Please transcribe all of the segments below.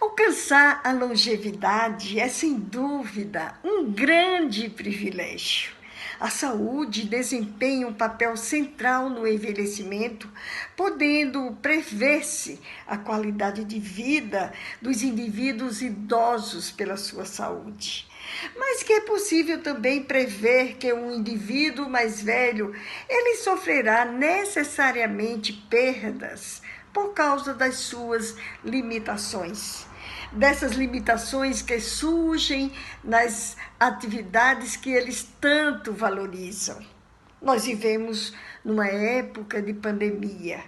Alcançar a longevidade é, sem dúvida, um grande privilégio. A saúde desempenha um papel central no envelhecimento, podendo prever-se a qualidade de vida dos indivíduos idosos pela sua saúde. Mas que é possível também prever que um indivíduo mais velho, ele sofrerá necessariamente perdas por causa das suas limitações. Dessas limitações que surgem nas atividades que eles tanto valorizam. Nós vivemos numa época de pandemia,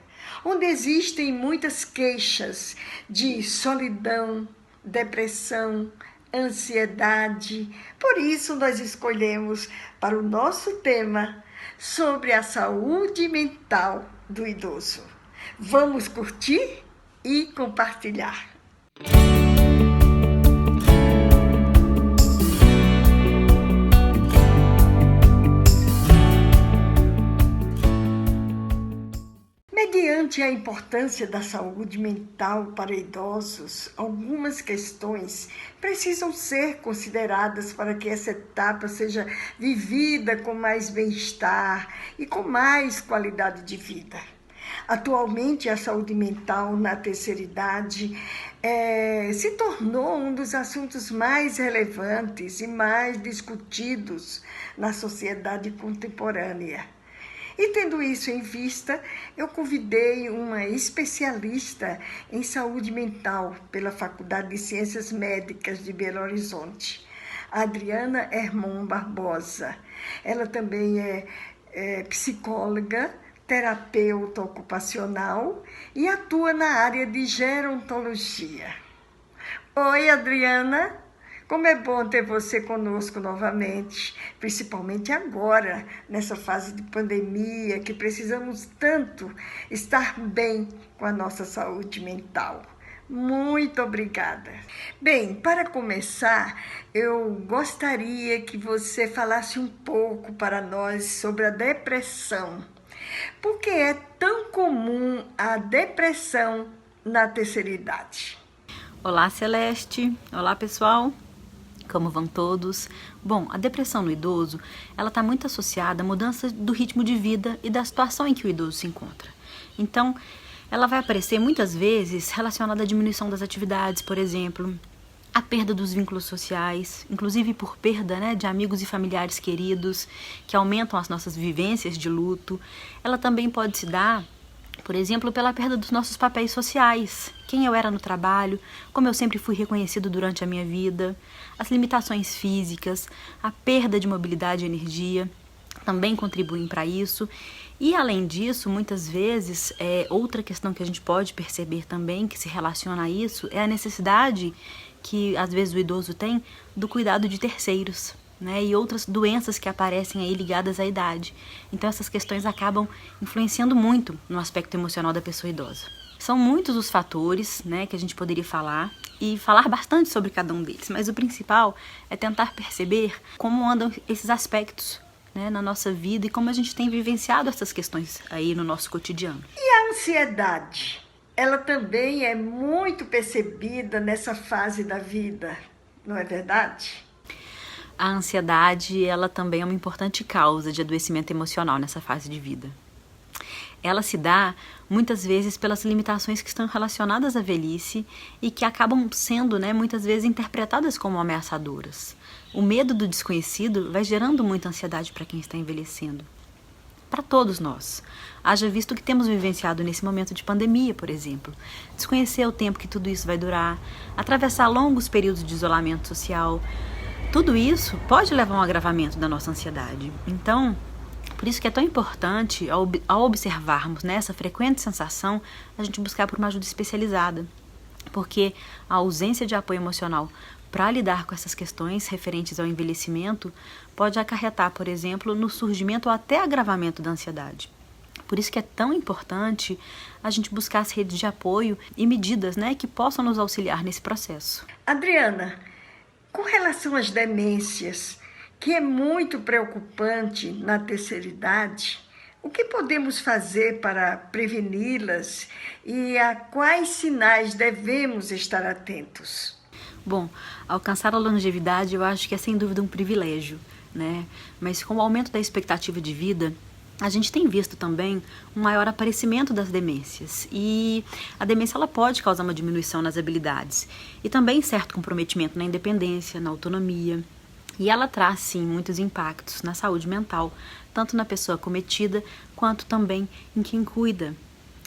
onde existem muitas queixas de solidão, depressão, ansiedade. Por isso, nós escolhemos para o nosso tema sobre a saúde mental do idoso. Vamos curtir e compartilhar. Mediante a importância da saúde mental para idosos, algumas questões precisam ser consideradas para que essa etapa seja vivida com mais bem-estar e com mais qualidade de vida. Atualmente, a saúde mental na terceira idade se tornou um dos assuntos mais relevantes e mais discutidos na sociedade contemporânea. E tendo isso em vista, eu convidei uma especialista em saúde mental pela Faculdade de Ciências Médicas de Belo Horizonte, a Adriana Hermon Barbosa. Ela também é psicóloga, terapeuta ocupacional e atua na área de gerontologia. Oi, Adriana! Como é bom ter você conosco novamente, principalmente agora, nessa fase de pandemia, que precisamos tanto estar bem com a nossa saúde mental. Muito obrigada. Bem, para começar, eu gostaria que você falasse um pouco para nós sobre a depressão. Por que é tão comum a depressão na terceira idade? Olá, Celeste. Olá, pessoal. Como vão todos? Bom, a depressão no idoso, ela está muito associada à mudança do ritmo de vida e da situação em que o idoso se encontra. Então, ela vai aparecer muitas vezes relacionada à diminuição das atividades, por exemplo, à perda dos vínculos sociais, inclusive por perda, de amigos e familiares queridos, que aumentam as nossas vivências de luto. Ela também pode se dar, por exemplo, pela perda dos nossos papéis sociais, quem eu era no trabalho, como eu sempre fui reconhecido durante a minha vida, as limitações físicas, a perda de mobilidade e energia também contribuem para isso. E, além disso, muitas vezes, outra questão que a gente pode perceber também, que se relaciona a isso, é a necessidade que, às vezes, o idoso tem do cuidado de terceiros, e outras doenças que aparecem aí ligadas à idade. Então, essas questões acabam influenciando muito no aspecto emocional da pessoa idosa. São muitos os fatores, que a gente poderia falar e falar bastante sobre cada um deles, mas o principal é tentar perceber como andam esses aspectos, na nossa vida e como a gente tem vivenciado essas questões aí no nosso cotidiano. E a ansiedade? Ela também é muito percebida nessa fase da vida, não é verdade? A ansiedade, ela também é uma importante causa de adoecimento emocional nessa fase de vida. Ela se dá, muitas vezes, pelas limitações que estão relacionadas à velhice e que acabam sendo, muitas vezes, interpretadas como ameaçadoras. O medo do desconhecido vai gerando muita ansiedade para quem está envelhecendo. Para todos nós. Haja visto que temos vivenciado nesse momento de pandemia, por exemplo. Desconhecer o tempo que tudo isso vai durar, atravessar longos períodos de isolamento social. Tudo isso pode levar a um agravamento da nossa ansiedade. Então, por isso que é tão importante, ao observarmos essa frequente sensação, a gente buscar por uma ajuda especializada. Porque a ausência de apoio emocional para lidar com essas questões referentes ao envelhecimento pode acarretar, por exemplo, no surgimento ou até agravamento da ansiedade. Por isso que é tão importante a gente buscar as redes de apoio e medidas que possam nos auxiliar nesse processo. Adriana, com relação às demências, que é muito preocupante na terceira idade, O que podemos fazer para preveni-las e a quais sinais devemos estar atentos? Bom, alcançar a longevidade eu acho que é sem dúvida um privilégio, né? Mas com o aumento da expectativa de vida, a gente tem visto também um maior aparecimento das demências. E a demência ela pode causar uma diminuição nas habilidades e também certo comprometimento na independência, na autonomia. E ela traz, sim, muitos impactos na saúde mental, tanto na pessoa acometida quanto também em quem cuida.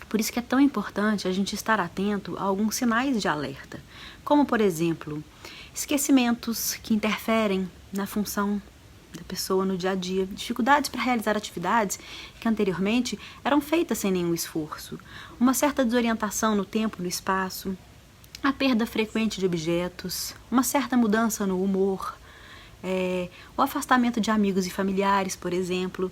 Por isso que é tão importante a gente estar atento a alguns sinais de alerta, como, por exemplo, esquecimentos que interferem na função da pessoa no dia a dia, dificuldades para realizar atividades que anteriormente eram feitas sem nenhum esforço, uma certa desorientação no tempo e no espaço, a perda frequente de objetos, uma certa mudança no humor, o afastamento de amigos e familiares, por exemplo,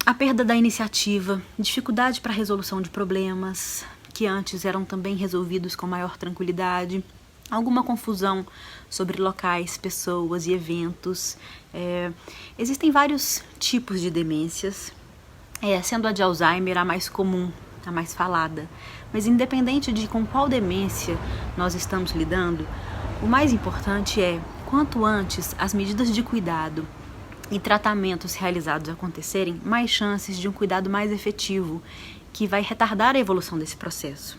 a perda da iniciativa, dificuldade para a resolução de problemas que antes eram também resolvidos com maior tranquilidade, alguma confusão sobre locais, pessoas e eventos. Existem vários tipos de demências, sendo a de Alzheimer a mais comum, a mais falada. Mas independente de com qual demência nós estamos lidando, o mais importante é, quanto antes as medidas de cuidado e tratamentos realizados acontecerem, mais chances de um cuidado mais efetivo, que vai retardar a evolução desse processo.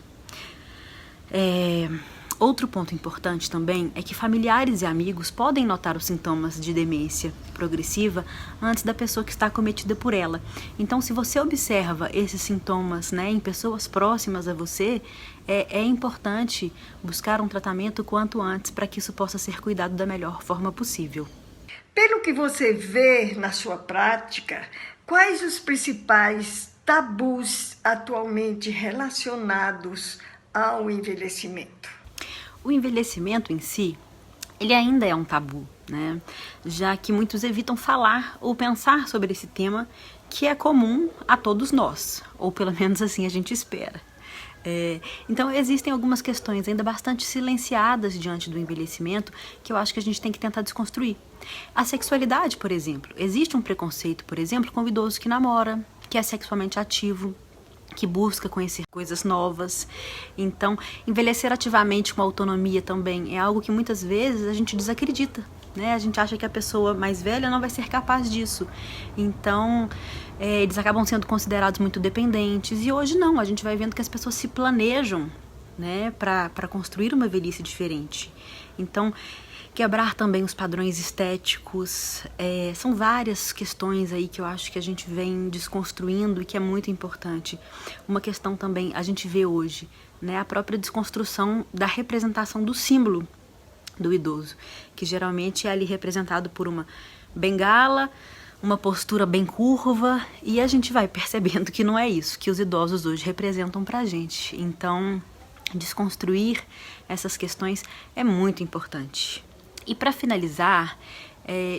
Outro ponto importante também é que familiares e amigos podem notar os sintomas de demência progressiva antes da pessoa que está acometida por ela. Então, se você observa esses sintomas, em pessoas próximas a você, é importante buscar um tratamento quanto antes para que isso possa ser cuidado da melhor forma possível. Pelo que você vê na sua prática, quais os principais tabus atualmente relacionados ao envelhecimento? O envelhecimento em si, ele ainda é um tabu, né? Já que muitos evitam falar ou pensar sobre esse tema que é comum a todos nós, ou pelo menos assim a gente espera. Então existem algumas questões ainda bastante silenciadas diante do envelhecimento que eu acho que a gente tem que tentar desconstruir. A sexualidade, por exemplo. Existe um preconceito, por exemplo, com o idoso que namora, que é sexualmente ativo, que busca conhecer coisas novas. Então, envelhecer ativamente com autonomia também é algo que muitas vezes a gente desacredita, né? A gente acha que a pessoa mais velha não vai ser capaz disso. Então, eles acabam sendo considerados muito dependentes. E hoje não, a gente vai vendo que as pessoas se planejam, né, para construir uma velhice diferente. Então, quebrar também os padrões estéticos, são várias questões aí que eu acho que a gente vem desconstruindo e que é muito importante. Uma questão também a gente vê hoje, né, a própria desconstrução da representação do símbolo do idoso, que geralmente é ali representado por uma bengala, uma postura bem curva, e a gente vai percebendo que não é isso que os idosos hoje representam pra gente. Então, desconstruir essas questões é muito importante. E para finalizar,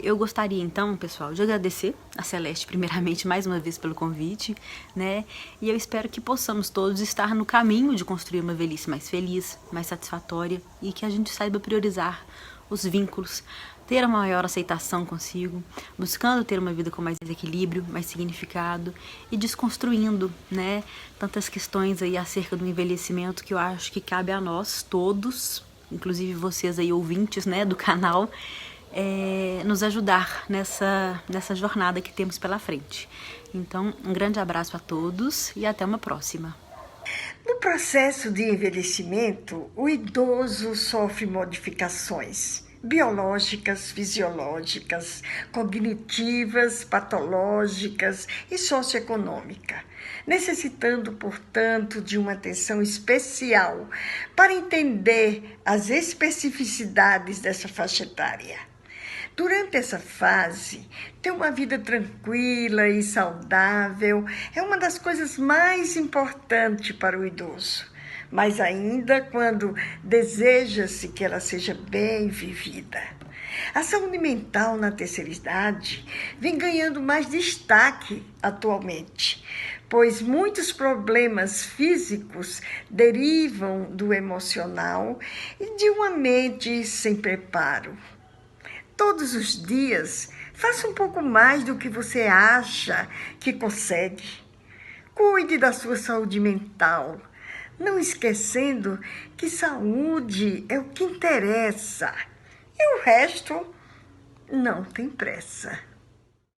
eu gostaria então, pessoal, de agradecer a Celeste primeiramente mais uma vez pelo convite, né? E eu espero que possamos todos estar no caminho de construir uma velhice mais feliz, mais satisfatória e que a gente saiba priorizar os vínculos, ter a maior aceitação consigo, buscando ter uma vida com mais equilíbrio, mais significado e desconstruindo, né, tantas questões aí acerca do envelhecimento que eu acho que cabe a nós todos, inclusive vocês aí ouvintes, né, do canal, nos ajudar nessa jornada que temos pela frente. Então, um grande abraço a todos e até uma próxima. No processo de envelhecimento, o idoso sofre modificações biológicas, fisiológicas, cognitivas, patológicas e socioeconômicas, necessitando, portanto, de uma atenção especial para entender as especificidades dessa faixa etária. Durante essa fase, ter uma vida tranquila e saudável é uma das coisas mais importantes para o idoso, mas ainda quando deseja-se que ela seja bem vivida. A saúde mental na terceira idade vem ganhando mais destaque atualmente, pois muitos problemas físicos derivam do emocional e de uma mente sem preparo. todos os dias, faça um pouco mais do que você acha que consegue. Cuide da sua saúde mental, não esquecendo que saúde é o que interessa e o resto não tem pressa.